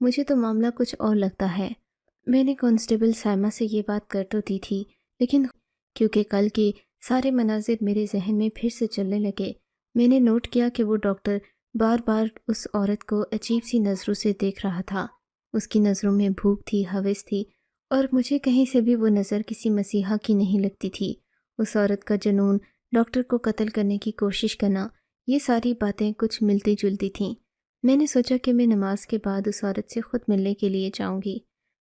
مجھے تو معاملہ کچھ اور لگتا ہے۔ میں نے کانسٹیبل سائمہ سے یہ بات کر تو دی تھی، لیکن کیونکہ کل کے سارے مناظر میرے ذہن میں پھر سے چلنے لگے، میں نے نوٹ کیا کہ وہ ڈاکٹر بار بار اس عورت کو عجیب سی نظروں سے دیکھ رہا تھا۔ اس کی نظروں میں بھوک تھی، ہوس تھی، اور مجھے کہیں سے بھی وہ نظر کسی مسیحا کی نہیں لگتی تھی۔ اس عورت کا جنون، ڈاکٹر کو قتل کرنے کی کوشش کرنا، یہ ساری باتیں کچھ ملتی جلتی تھیں۔ میں نے سوچا کہ میں نماز کے بعد اس عورت سے خود ملنے کے لیے جاؤں گی۔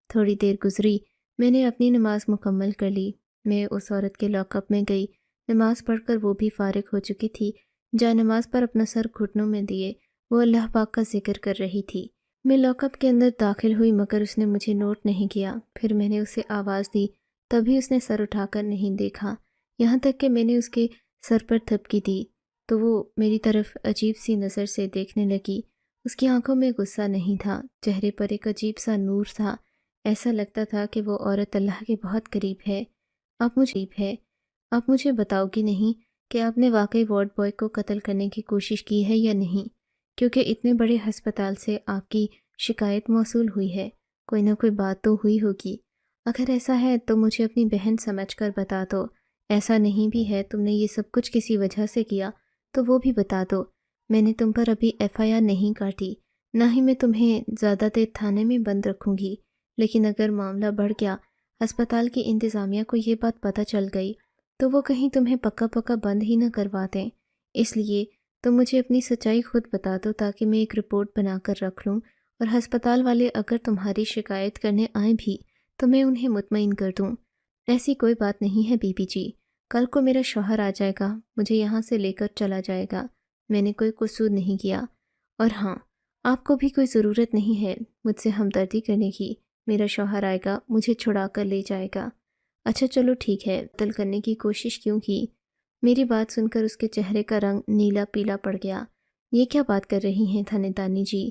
تھوڑی دیر گزری، میں نے اپنی نماز مکمل کر لی۔ میں اس عورت کے لاک اپ میں گئی۔ نماز پڑھ کر وہ بھی فارغ ہو چکی تھی۔ جائے نماز پر اپنا سر گھٹنوں میں دیے وہ اللہ پاک کا ذکر کر رہی تھی۔ میں لاک اپ کے اندر داخل ہوئی مگر اس نے مجھے نوٹ نہیں کیا۔ پھر میں نے اسے آواز دی، تبھی اس نے سر اٹھا کر نہیں دیکھا، یہاں تک کہ میں نے اس کے سر پر تھپکی دی تو وہ میری طرف عجیب سی نظر سے دیکھنے لگی۔ اس کی آنکھوں میں غصہ نہیں تھا، چہرے پر ایک عجیب سا نور تھا۔ ایسا لگتا تھا کہ وہ عورت اللہ کے بہت قریب ہے۔ آپ مجھے بتاؤ گی نہیں کہ آپ نے واقعی وارڈ بوائے کو قتل کرنے کی کوشش کی ہے یا نہیں، کیونکہ اتنے بڑے ہسپتال سے آپ کی شکایت موصول ہوئی ہے، کوئی نہ کوئی بات تو ہوئی ہوگی۔ اگر ایسا ہے تو مجھے اپنی بہن سمجھ کر بتا دو، ایسا نہیں بھی ہے تم نے یہ سب کچھ کسی وجہ سے کیا تو وہ بھی بتا دو۔ میں نے تم پر ابھی FIR نہیں کاٹی، نہ ہی میں تمہیں زیادہ دیر تھانے میں بند رکھوں گی، لیکن اگر معاملہ بڑھ گیا، ہسپتال کی انتظامیہ کو یہ بات پتہ چل گئی تو وہ کہیں تمہیں پکا پکا بند ہی نہ کروا دیں۔ اس لیے تم مجھے اپنی سچائی خود بتا دو تاکہ میں ایک رپورٹ بنا کر رکھ لوں، اور ہسپتال والے اگر تمہاری شکایت کرنے آئیں بھی تو میں انہیں مطمئن کر دوں۔ ایسی کوئی بات نہیں ہے بی بی جی، کل کو میرا شوہر آ جائے گا، مجھے یہاں سے لے کر چلا جائے گا، میں نے کوئی قصور نہیں کیا۔ اور ہاں، آپ کو بھی کوئی ضرورت نہیں ہے مجھ سے ہمدردی کرنے کی، میرا شوہر آئے گا، مجھے چھڑا کر لے جائے گا۔ اچھا چلو ٹھیک ہے، قتل کرنے کی کوشش کیوں کی؟ میری بات سن کر اس کے چہرے کا رنگ نیلا پیلا پڑ گیا۔ یہ کیا بات کر رہی ہیں تھانیدانی جی؟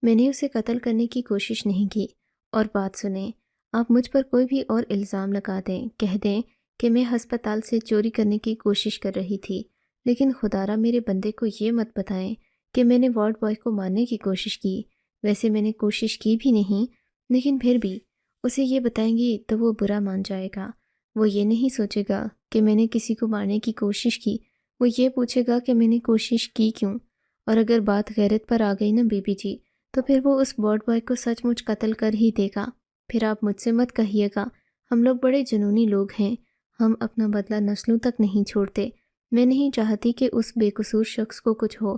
میں نے اسے قتل کرنے کی کوشش نہیں کی۔ اور بات سنیں، آپ مجھ پر کوئی بھی اور الزام لگا دیں، کہہ دیں کہ میں ہسپتال سے چوری کرنے کی کوشش کر رہی تھی، لیکن خدارا میرے بندے کو یہ مت بتائیں کہ میں نے وارڈ بوائے کو مارنے کی کوشش کی۔ ویسے میں نے کوشش کی بھی نہیں، لیکن پھر بھی اسے یہ بتائیں گی تو وہ برا مان جائے گا۔ وہ یہ نہیں سوچے گا کہ میں نے کسی کو مارنے کی کوشش کی، وہ یہ پوچھے گا کہ میں نے کوشش کی کیوں۔ اور اگر بات غیرت پر آ گئی نا بی بی جی، تو پھر وہ اس وارڈ بوائے کو سچ مچ قتل کر ہی دے گا۔ پھر آپ مجھ سے مت کہیے گا، ہم لوگ بڑے جنونی لوگ ہیں، ہم اپنا بدلہ نسلوں تک نہیں چھوڑتے۔ میں نہیں چاہتی کہ اس بے قصور شخص کو کچھ ہو۔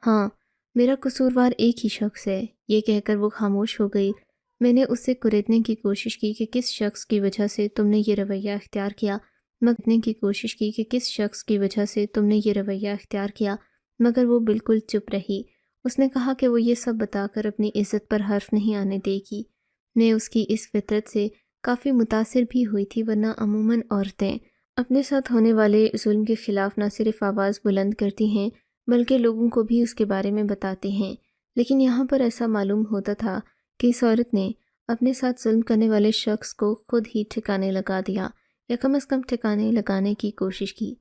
ہاں، میرا قصوروار ایک ہی شخص ہے۔ یہ کہہ کر وہ خاموش ہو گئی۔ میں نے اس سے کریدنے کی کوشش کی کہ کس شخص کی وجہ سے تم نے یہ رویہ اختیار کیا، مگر وہ بالکل چپ رہی۔ اس نے کہا کہ وہ یہ سب بتا کر اپنی عزت پر حرف نہیں آنے دے گی۔ میں اس کی اس فطرت سے کافی متاثر بھی ہوئی تھی، ورنہ عموماً عورتیں اپنے ساتھ ہونے والے ظلم کے خلاف نہ صرف آواز بلند کرتی ہیں بلکہ لوگوں کو بھی اس کے بارے میں بتاتے ہیں، لیکن یہاں پر ایسا معلوم ہوتا تھا کہ اس عورت نے اپنے ساتھ ظلم کرنے والے شخص کو خود ہی ٹھکانے لگا دیا، یا کم از کم ٹھکانے لگانے کی کوشش کی۔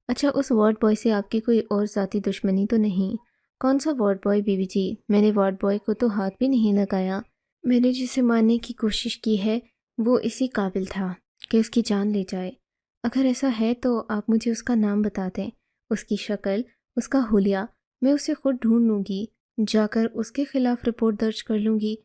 اچھا، اس وارڈ بوائے سے آپ کی کوئی اور ذاتی دشمنی تو نہیں؟ کون سا وارڈ بوائے بی بی جی؟ میں نے وارڈ بوائے کو تو ہاتھ بھی نہیں لگایا۔ میں نے جسے مارنے کی کوشش کی ہے وہ اسی قابل تھا کہ اس کی جان لے جائے۔ اگر ایسا ہے تو آپ مجھے اس کا نام بتا دیں، اس کی شکل، اس کا حلیہ، میں اسے خود ڈھونڈ لوں گی، جا کر اس کے خلاف رپورٹ درج کر لوں گی۔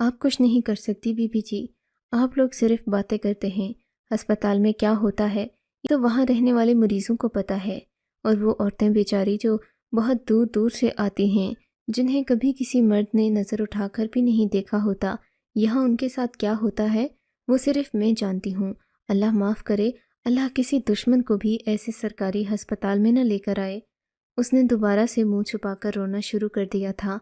آپ کچھ نہیں کر سکتی بی بی جی، آپ لوگ صرف باتیں کرتے ہیں۔ ہسپتال میں کیا ہوتا ہے یہ تو وہاں رہنے والے مریضوں کو پتہ ہے، اور وہ عورتیں بیچاری جو بہت دور دور سے آتی ہیں، جنہیں کبھی کسی مرد نے نظر اٹھا کر بھی نہیں دیکھا ہوتا، یہاں ان کے ساتھ کیا ہوتا ہے وہ صرف میں جانتی ہوں۔ اللہ معاف کرے، اللہ کسی دشمن کو بھی ایسے سرکاری ہسپتال میں نہ لے کر آئے۔ اس نے دوبارہ سے منہ چھپا کر رونا شروع کر دیا تھا۔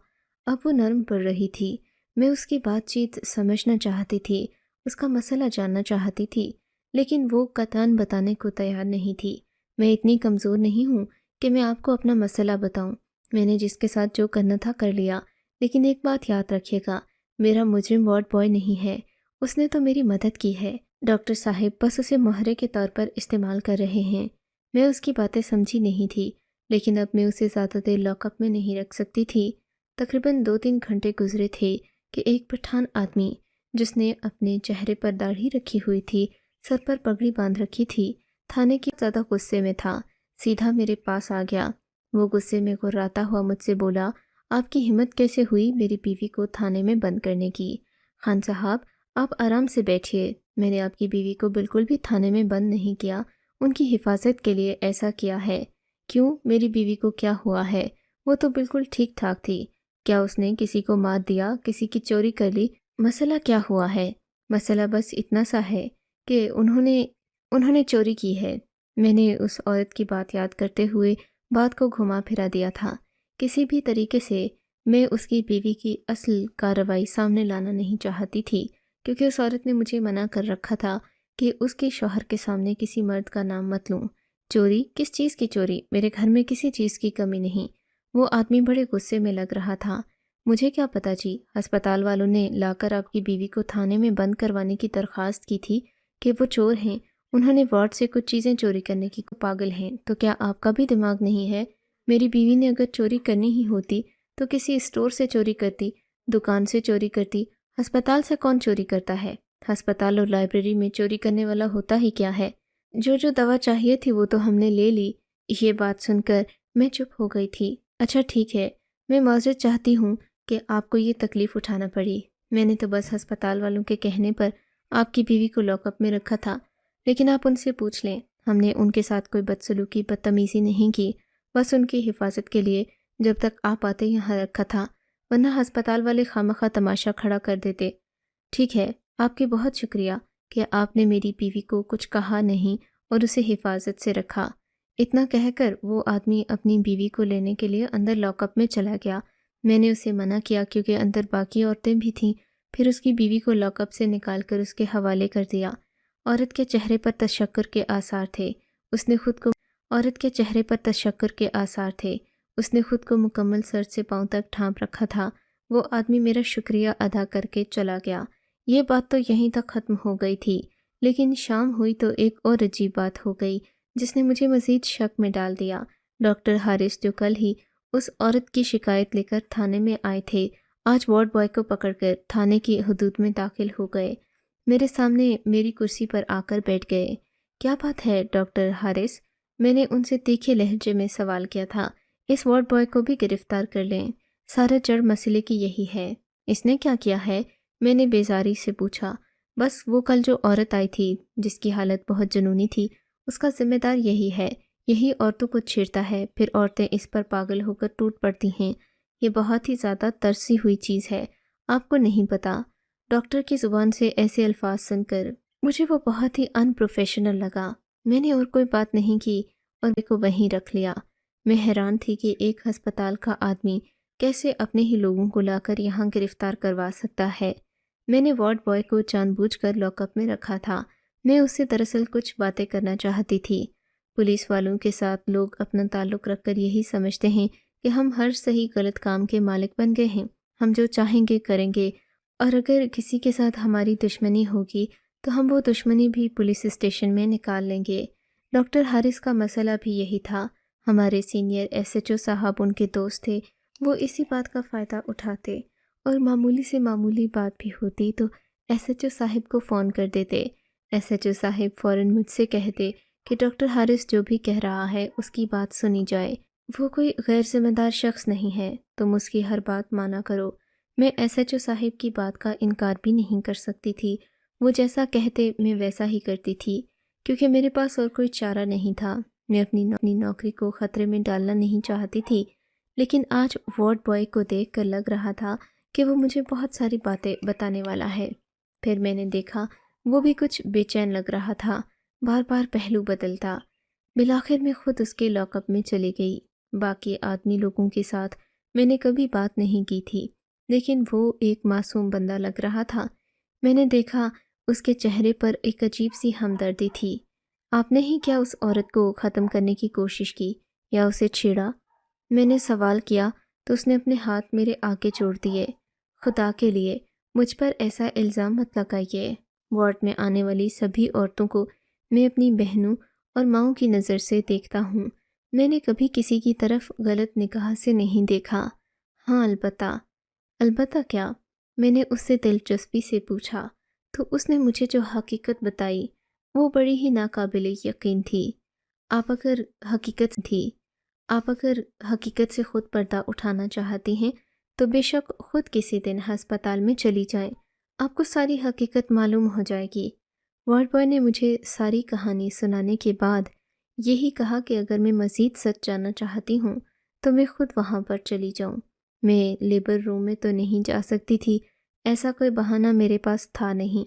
اب وہ نرم پڑ رہی تھی۔ میں اس کی بات چیت سمجھنا چاہتی تھی، اس کا مسئلہ جاننا چاہتی تھی، لیکن وہ قطعاً بتانے کو تیار نہیں تھی۔ میں اتنی کمزور نہیں ہوں کہ میں آپ کو اپنا مسئلہ بتاؤں۔ میں نے جس کے ساتھ جو کرنا تھا کر لیا، لیکن ایک بات یاد رکھیے گا، میرا مجرم وارڈ بوائے نہیں ہے، اس نے تو میری مدد کی ہے۔ ڈاکٹر صاحب بس اسے مہرے کے طور پر استعمال کر رہے ہیں۔ میں اس کی باتیں سمجھی نہیں تھی، لیکن اب میں اسے زیادہ دیر لاک اپ میں نہیں رکھ سکتی تھی۔ تقریباً 2-3 گھنٹے گزرے تھے کہ ایک پٹھان آدمی جس نے اپنے چہرے پر داڑھی رکھی ہوئی تھی، سر پر پگڑی باندھ رکھی تھی، تھانے کی زیادہ غصے میں تھا، سیدھا میرے پاس آ گیا۔ وہ غصے میں غراتا ہوا مجھ سے بولا، آپ کی ہمت کیسے ہوئی میری بیوی کو تھانے میں بند کرنے کی؟ خان صاحب، آپ آرام سے بیٹھیے، میں نے آپ کی بیوی کو بالکل بھی تھانے میں بند نہیں کیا، ان کی حفاظت کے لیے ایسا کیا ہے۔ کیوں؟ میری بیوی کو کیا ہوا ہے؟ وہ تو بالکل ٹھیک ٹھاک تھی۔ کیا اس نے کسی کو مار دیا، کسی کی چوری کر لی؟ مسئلہ کیا ہوا ہے؟ مسئلہ بس اتنا سا ہے کہ انہوں نے چوری کی ہے۔ میں نے اس عورت کی بات یاد کرتے ہوئے بات کو گھما پھرا دیا تھا۔ کسی بھی طریقے سے میں اس کی بیوی کی اصل کارروائی سامنے لانا نہیں چاہتی تھی، کیونکہ اس عورت نے مجھے منع کر رکھا تھا کہ اس کے شوہر کے سامنے کسی مرد کا نام مت لوں۔ چوری؟ کس چیز کی چوری؟ میرے گھر میں کسی چیز کی کمی نہیں۔ وہ آدمی بڑے غصے میں لگ رہا تھا۔ مجھے کیا پتا جی، ہسپتال والوں نے لا کر آپ کی بیوی کو تھانے میں بند کروانے کی درخواست کی تھی کہ وہ چور ہیں، انہوں نے وارڈ سے کچھ چیزیں چوری کرنے کی پاگل ہیں۔ تو کیا آپ کا بھی دماغ نہیں ہے؟ میری بیوی نے اگر چوری کرنی ہی ہوتی تو کسی اسٹور سے چوری کرتی، دکان سے چوری کرتی۔ ہسپتال سے کون چوری کرتا ہے؟ ہسپتال اور لائبریری میں چوری کرنے والا ہوتا ہی کیا ہے؟ جو دوا چاہیے تھی وہ تو ہم نے لے لی۔ یہ بات سن کر میں چپ ہو گئی تھی۔ اچھا ٹھیک ہے، میں معذرت چاہتی ہوں کہ آپ کو یہ تکلیف اٹھانا پڑی۔ میں نے تو بس ہسپتال والوں کے کہنے پر آپ کی بیوی کو لاک اپ میں رکھا تھا، لیکن آپ ان سے پوچھ لیں، ہم نے ان کے ساتھ کوئی بدسلوکی بدتمیزی نہیں کی، بس ان کی حفاظت کے لیے جب تک آپ آتے یہاں رکھا تھا، ورنہ ہسپتال والے خواہ تماشا کھڑا کر دیتے۔ ٹھیک ہے، آپ کی بہت شکریہ کہ آپ نے میری بیوی کو کچھ کہا نہیں اور اسے حفاظت سے رکھا۔ اتنا کہہ کر وہ آدمی اپنی بیوی کو لینے کے لیے اندر لاک اپ میں چلا گیا۔ میں نے اسے منع کیا کیونکہ اندر باقی عورتیں بھی تھیں، پھر اس کی بیوی کو لاک اپ سے نکال کر اس کے حوالے کر دیا۔ عورت کے چہرے پر تشکر کے آثار تھے، اس نے خود کو مکمل سر سے پاؤں تک ڈھانپ رکھا تھا۔ وہ آدمی میرا شکریہ ادا کر کے چلا گیا۔ یہ بات تو یہیں تک ختم ہو گئی تھی، لیکن شام ہوئی تو ایک اور عجیب بات ہو گئی جس نے مجھے مزید شک میں ڈال دیا۔ ڈاکٹر حارث جو کل ہی اس عورت کی شکایت لے کر تھانے میں آئے تھے، آج وارڈ بوائے کو پکڑ کر تھانے کی حدود میں داخل ہو گئے۔ میرے سامنے میری کرسی پر آ کر بیٹھ گئے۔ کیا بات ہے ڈاکٹر حارث؟ میں نے ان سے تیکھے لہجے میں سوال کیا تھا۔ اس وارڈ بوائے کو بھی گرفتار کر لیں، سارا جڑ مسئلے کی یہی ہے۔ اس نے کیا کیا ہے؟ میں نے بیزاری سے پوچھا۔ بس وہ کل جو عورت آئی تھی جس کی حالت بہت جنونی تھی، اس کا ذمہ دار یہی ہے، یہی عورتوں کو چھیڑتا ہے، پھر عورتیں اس پر پاگل ہو کر ٹوٹ پڑتی ہیں۔ یہ بہت ہی زیادہ ترسی ہوئی چیز ہے، آپ کو نہیں پتا۔ ڈاکٹر کی زبان سے ایسے الفاظ سن کر مجھے وہ بہت ہی ان پروفیشنل لگا۔ میں نے اور کوئی بات نہیں کی اور میرے کو وہیں رکھ لیا۔ میں حیران تھی کہ ایک ہسپتال کا آدمی کیسے اپنے ہی لوگوں کو لا کر یہاں گرفتار کروا سکتا ہے۔ میں نے وارڈ بوائے کو جان بوجھ کر لاک اپ میں رکھا تھا۔ میں اس سے دراصل کچھ باتیں کرنا چاہتی تھی۔ پولیس والوں کے ساتھ لوگ اپنا تعلق رکھ کر یہی سمجھتے ہیں کہ ہم ہر صحیح غلط کام کے مالک بن گئے ہیں، ہم جو چاہیں گے کریں گے، اور اگر کسی کے ساتھ ہماری دشمنی ہوگی تو ہم وہ دشمنی بھی پولیس اسٹیشن میں نکال لیں گے۔ ڈاکٹر حارث کا مسئلہ بھی یہی تھا۔ ہمارے سینئر ایس ایچ او صاحب ان کے دوست تھے، وہ اسی بات کا فائدہ اٹھاتے، اور معمولی سے معمولی بات بھی ہوتی تو ایس ایچ او صاحب کو فون کر دیتے۔ ایس ایچ او صاحب فوراً مجھ سے کہتے کہ ڈاکٹر حارث جو بھی کہہ رہا ہے اس کی بات سنی جائے، وہ کوئی غیر ذمہ دار شخص نہیں ہے، تم اس کی ہر بات مانا کرو۔ میں ایس ایچ او صاحب کی بات کا انکار بھی نہیں کر سکتی تھی، وہ جیسا کہتے میں ویسا ہی کرتی تھی، کیونکہ میرے پاس اور کوئی چارہ نہیں تھا۔ میں اپنی نوکری کو خطرے میں ڈالنا نہیں چاہتی تھی، لیکن آج وارڈ بوائے کو دیکھ کر لگ رہا تھا کہ وہ مجھے بہت ساری باتیں بتانے والا ہے۔ پھر میں نے دیکھا وہ بھی کچھ بے چین لگ رہا تھا، بار بار پہلو بدلتا۔ بالآخر میں خود اس کے لاک اپ میں چلی گئی۔ باقی آدمی لوگوں کے ساتھ میں نے کبھی بات نہیں کی تھی، لیکن وہ ایک معصوم بندہ لگ رہا تھا۔ میں نے دیکھا اس کے چہرے پر ایک عجیب سی ہمدردی تھی۔ آپ نے ہی کیا اس عورت کو ختم کرنے کی کوشش کی یا اسے چھیڑا؟ میں نے سوال کیا تو اس نے اپنے ہاتھ میرے آگے جوڑ دیے۔ خدا کے لیے مجھ پر ایسا الزام مت لگائیے۔ وارڈ میں آنے والی سبھی عورتوں کو میں اپنی بہنوں اور ماؤں کی نظر سے دیکھتا ہوں، میں نے کبھی کسی کی طرف غلط نگاہ سے نہیں دیکھا۔ ہاں البتہ کیا؟ میں نے اس سے دلچسپی سے پوچھا تو اس نے مجھے جو حقیقت بتائی وہ بڑی ہی ناقابل یقین تھی۔ آپ اگر آپ اگر حقیقت سے خود پردہ اٹھانا چاہتی ہیں تو بے شک خود کسی دن ہسپتال میں چلی جائیں، آپ کو ساری حقیقت معلوم ہو جائے گی۔ وارڈ بوائے نے مجھے ساری کہانی سنانے کے بعد یہی کہا کہ اگر میں مزید سچ جاننا چاہتی ہوں تو میں خود وہاں پر چلی جاؤں۔ میں لیبر روم میں تو نہیں جا سکتی تھی، ایسا کوئی بہانہ میرے پاس تھا نہیں،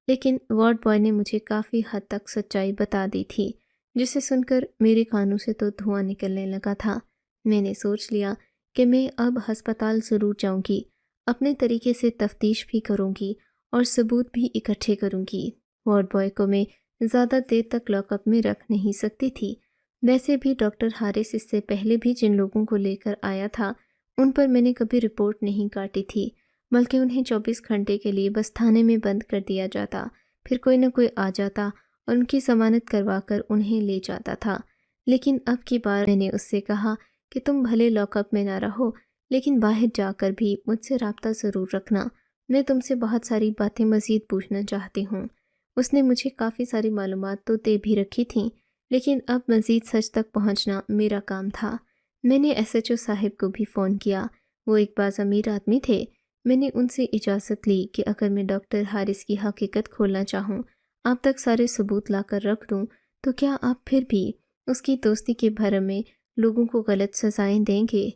لیکن وارڈ بوائے نے مجھے کافی حد تک سچائی بتا دی تھی، جسے سن کر میرے کانوں سے تو دھواں نکلنے لگا تھا۔ میں نے سوچ لیا کہ میں اب ہسپتال ضرور جاؤں گی، اپنے طریقے سے تفتیش بھی کروں گی اور ثبوت بھی اکٹھے کروں گی۔ وارڈ بوائے کو میں زیادہ دیر تک لاک اپ میں رکھ نہیں سکتی تھی۔ ویسے بھی ڈاکٹر حارث اس سے پہلے بھی جن لوگوں کو لے کر آیا تھا ان پر میں نے کبھی رپورٹ نہیں کاٹی تھی، بلکہ انہیں 24 گھنٹے کے لیے بس تھانے میں بند کر دیا جاتا، پھر کوئی نہ کوئی آ جاتا اور ان کی ضمانت کروا کر انہیں لے جاتا تھا۔ لیکن اب کی بار میں نے اس سے کہا کہ تم بھلے لاک اپ میں نہ رہو لیکن باہر جا کر بھی مجھ سے رابطہ ضرور رکھنا، میں تم سے بہت ساری باتیں مزید پوچھنا چاہتی ہوں۔ اس نے مجھے کافی ساری معلومات تو دے بھی رکھی تھیں، لیکن اب مزید سچ تک پہنچنا میرا کام تھا۔ میں نے ایس ایچ او صاحب کو بھی فون کیا، وہ ایک باز امیر آدمی تھے۔ میں نے ان سے اجازت لی کہ اگر میں ڈاکٹر حارث کی حقیقت کھولنا چاہوں، آپ تک سارے ثبوت لا کر رکھ دوں، تو کیا آپ پھر بھی اس کی دوستی کے بھرم میں لوگوں کو غلط سزائیں دیں گے؟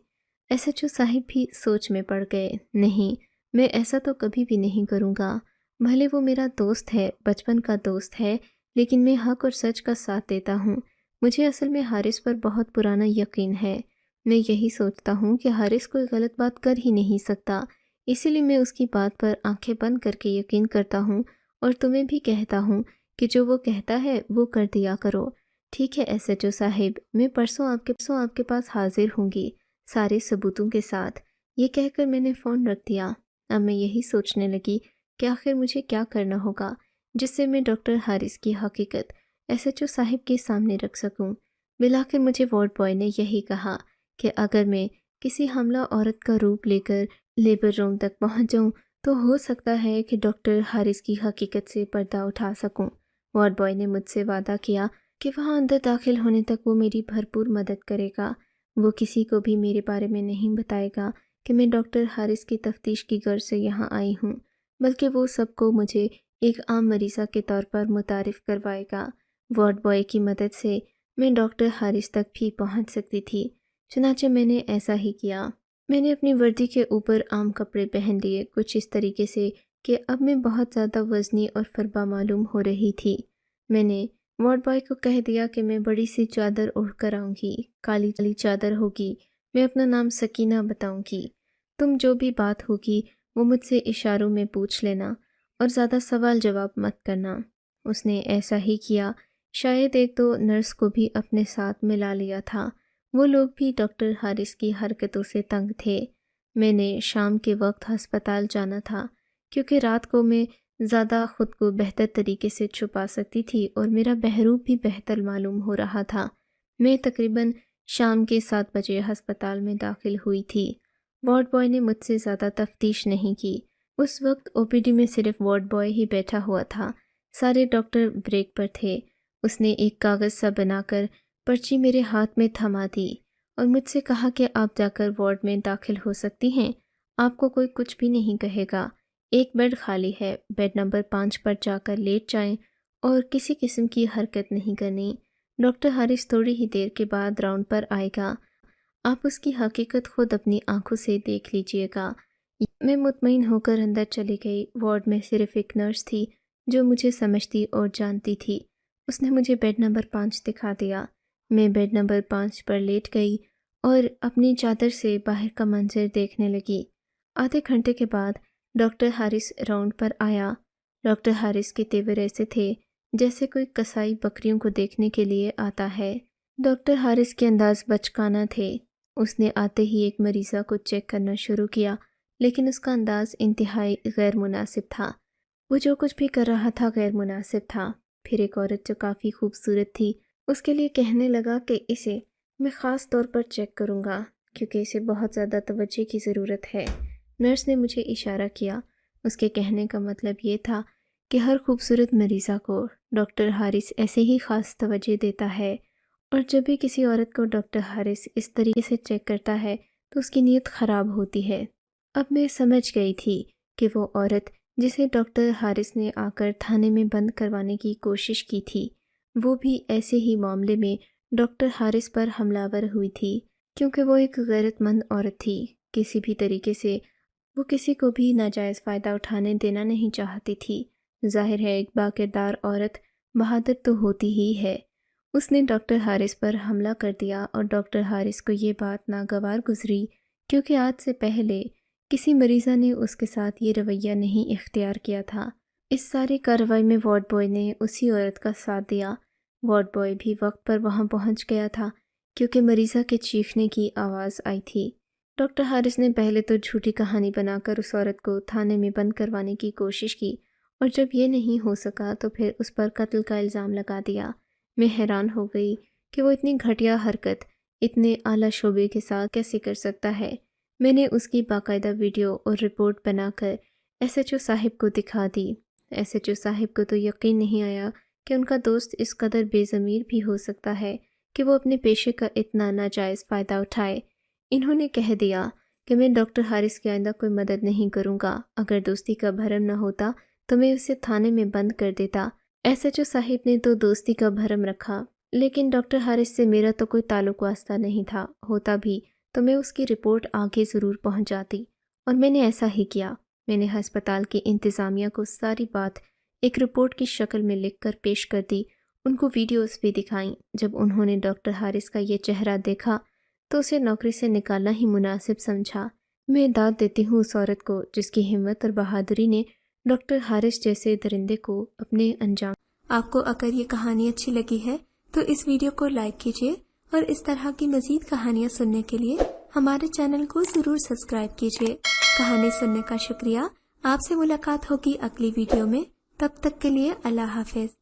ایس ایچ او صاحب بھی سوچ میں پڑ گئے۔ نہیں، میں ایسا تو کبھی بھی نہیں کروں گا۔ بھلے وہ میرا دوست ہے، بچپن کا دوست ہے، لیکن میں حق اور سچ کا ساتھ دیتا ہوں۔ مجھے اصل میں حارث پر بہت پرانا یقین ہے۔ میں یہی سوچتا ہوں کہ حارث کوئی غلط بات کر ہی نہیں سکتا، اسی لیے میں اس کی بات پر آنکھیں بند کر کے یقین کرتا ہوں اور تمہیں بھی کہتا ہوں کہ جو وہ کہتا ہے وہ کر دیا کرو۔ ٹھیک ہے ایس ایچ او صاحب، میں پرسوں آپ کے پاس حاضر ہوں گی سارے ثبوتوں کے ساتھ۔ یہ کہہ کر میں نے فون رکھ دیا۔ اب میں یہی سوچنے لگی کہ آخر مجھے کیا کرنا ہوگا جس سے میں ڈاکٹر حارث کی حقیقت ایس ایچ او صاحب کے سامنے رکھ سکوں۔ بالآخر مجھے وارڈ بوائے نے یہی کہا کہ اگر میں کسی حاملہ عورت کا روپ لے کر لیبر روم تک پہنچ جاؤں تو ہو سکتا ہے کہ ڈاکٹر حارث کی حقیقت سے پردہ اٹھا سکوں۔ وارڈ بوائے نے مجھ سے وعدہ کیا کہ وہاں اندر داخل ہونے تک وہ میری بھرپور مدد کرے گا۔ وہ کسی کو بھی میرے بارے میں نہیں بتائے گا کہ میں ڈاکٹر حارث کی تفتیش کی غرض سے یہاں آئی ہوں، بلکہ وہ سب کو مجھے ایک عام مریضہ کے طور پر متعارف کروائے گا۔ وارڈ بوائے کی مدد سے میں ڈاکٹر حارث تک بھی پہنچ سکتی تھی، چنانچہ میں نے ایسا ہی کیا۔ میں نے اپنی وردی کے اوپر عام کپڑے پہن لیے، کچھ اس طریقے سے کہ اب میں بہت زیادہ وزنی اور فربا معلوم ہو رہی تھی۔ میں نے وارڈ بوائے کو کہہ دیا کہ میں بڑی سی چادر اوڑھ کر آؤں گی، کالی چادر ہوگی، میں اپنا نام سکینہ بتاؤں گی۔ تم جو بھی بات ہوگی وہ مجھ سے اشاروں میں پوچھ لینا اور زیادہ سوال جواب مت کرنا۔ اس نے ایسا ہی کیا۔ شاید ایک دو نرس کو بھی اپنے ساتھ ملا لیا تھا۔ وہ لوگ بھی ڈاکٹر حارث کی حرکتوں سے تنگ تھے۔ میں نے شام کے وقت ہسپتال جانا تھا کیونکہ رات کو میں زیادہ خود کو بہتر طریقے سے چھپا سکتی تھی اور میرا بہروپ بھی بہتر معلوم ہو رہا تھا۔ میں تقریباً شام کے 7 بجے ہسپتال میں داخل ہوئی تھی۔ وارڈ بوائے نے مجھ سے زیادہ تفتیش نہیں کی۔ اس وقت او پی ڈی میں صرف وارڈ بوائے ہی بیٹھا ہوا تھا، سارے ڈاکٹر بریک پر تھے۔ اس نے ایک کاغذ سا بنا کر پرچی میرے ہاتھ میں تھما دی اور مجھ سے کہا کہ آپ جا کر وارڈ میں داخل ہو سکتی ہیں، آپ کو کوئی کچھ بھی نہیں کہے گا۔ ایک بیڈ خالی ہے، بیڈ نمبر 5 پر جا کر لیٹ جائیں اور کسی قسم کی حرکت نہیں کرنی۔ ڈاکٹر حارث تھوڑی ہی دیر کے بعد راؤنڈ پر آئے گا، آپ اس کی حقیقت خود اپنی آنکھوں سے دیکھ لیجئے گا۔ میں مطمئن ہو کر اندر چلی گئی۔ وارڈ میں صرف ایک نرس تھی جو مجھے سمجھتی اور جانتی تھی۔ اس نے مجھے بیڈ نمبر 5 دکھا دیا۔ میں بیڈ نمبر 5 پر لیٹ گئی اور اپنی چادر سے باہر کا منظر دیکھنے لگی۔ آدھے گھنٹے کے بعد ڈاکٹر حارث راؤنڈ پر آیا۔ ڈاکٹر حارث کے تیور ایسے تھے جیسے کوئی قصائی بکریوں کو دیکھنے کے لیے آتا ہے۔ ڈاکٹر حارث کے انداز بچکانہ تھے۔ اس نے آتے ہی ایک مریضہ کو چیک کرنا شروع کیا، لیکن اس کا انداز انتہائی غیر مناسب تھا۔ وہ جو کچھ بھی کر رہا تھا غیر مناسب تھا۔ پھر ایک عورت جو کافی خوبصورت تھی اس کے لیے کہنے لگا کہ اسے میں خاص طور پر چیک کروں گا کیونکہ اسے بہت زیادہ توجہ کی ضرورت ہے۔ نرس نے مجھے اشارہ کیا اس کے کہنے کا مطلب یہ تھا کہ ہر خوبصورت مریضہ کو ڈاکٹر حارث ایسے ہی خاص توجہ دیتا ہے، اور جب بھی کسی عورت کو ڈاکٹر حارث اس طریقے سے چیک کرتا ہے تو اس کی نیت خراب ہوتی ہے۔ اب میں سمجھ گئی تھی کہ وہ عورت جسے ڈاکٹر حارث نے آ کر تھانے میں بند کروانے کی کوشش کی تھی، وہ بھی ایسے ہی معاملے میں ڈاکٹر حارث پر حملہ آور ہوئی تھی، کیونکہ وہ ایک غیرت مند عورت تھی۔ کسی بھی طریقے سے وہ کسی کو بھی ناجائز فائدہ اٹھانے دینا نہیں چاہتی تھی۔ ظاہر ہے ایک باکردار عورت بہادر تو ہوتی ہی ہے۔ اس نے ڈاکٹر حارث پر حملہ کر دیا، اور ڈاکٹر حارث کو یہ بات ناگوار گزری، کیونکہ آج سے پہلے کسی مریضہ نے اس کے ساتھ یہ رویہ نہیں اختیار کیا تھا۔ اس ساری کارروائی میں وارڈ بوائے نے اسی عورت کا ساتھ دیا۔ وارڈ بوائے بھی وقت پر وہاں پہنچ گیا تھا، کیونکہ مریضہ کے چیخنے کی آواز آئی تھی۔ ڈاکٹر حارث نے پہلے تو جھوٹی کہانی بنا کر اس عورت کو تھانے میں بند کروانے کی کوشش کی، اور جب یہ نہیں ہو سکا تو پھر اس پر قتل کا الزام لگا دیا۔ میں حیران ہو گئی کہ وہ اتنی گھٹیا حرکت اتنے اعلیٰ شعبے کے ساتھ کیسے کر سکتا ہے۔ میں نے اس کی باقاعدہ ویڈیو اور رپورٹ بنا کر ایس ایچ او صاحب کو دکھا دی۔ ایس ایچ او صاحب کو تو یقین نہیں آیا کہ ان کا دوست اس قدر بے ضمیر بھی ہو سکتا ہے کہ وہ اپنے پیشے کا اتنا ناجائز فائدہ اٹھائے۔ انہوں نے کہہ دیا کہ میں ڈاکٹر حارث کی آئندہ کوئی مدد نہیں کروں گا۔ اگر دوستی کا بھرم نہ ہوتا تو میں اسے تھانے میں بند کر دیتا۔ ایس ایچ او صاحب نے تو دوستی کا بھرم رکھا، لیکن ڈاکٹر حارث سے میرا تو کوئی تعلق واسطہ نہیں تھا۔ ہوتا بھی تو میں اس کی رپورٹ آگے ضرور پہنچاتی، اور میں نے ایسا ہی کیا۔ میں نے ہسپتال کی انتظامیہ کو ساری بات ایک رپورٹ کی شکل میں لکھ کر پیش کر دی، ان کو ویڈیوز بھی دکھائیں۔ جب انہوں نے ڈاکٹر حارث کا یہ چہرہ دیکھا تو اسے نوکری سے نکالنا ہی مناسب سمجھا۔ میں داد دیتی ہوں اس عورت کو جس کی ہمت اور بہادری نے ڈاکٹر حارث جیسے درندے کو اپنے انجام۔ آپ کو اگر یہ کہانی اچھی لگی ہے تو اس ویڈیو کو لائک کیجیے، اور اس طرح کی مزید کہانیاں سننے کے لیے ہمارے چینل کو ضرور سبسکرائب کیجیے۔ کہانی سننے کا شکریہ۔ آپ سے ملاقات ہوگی اگلی ویڈیو میں، تب تک کے لیے اللہ حافظ۔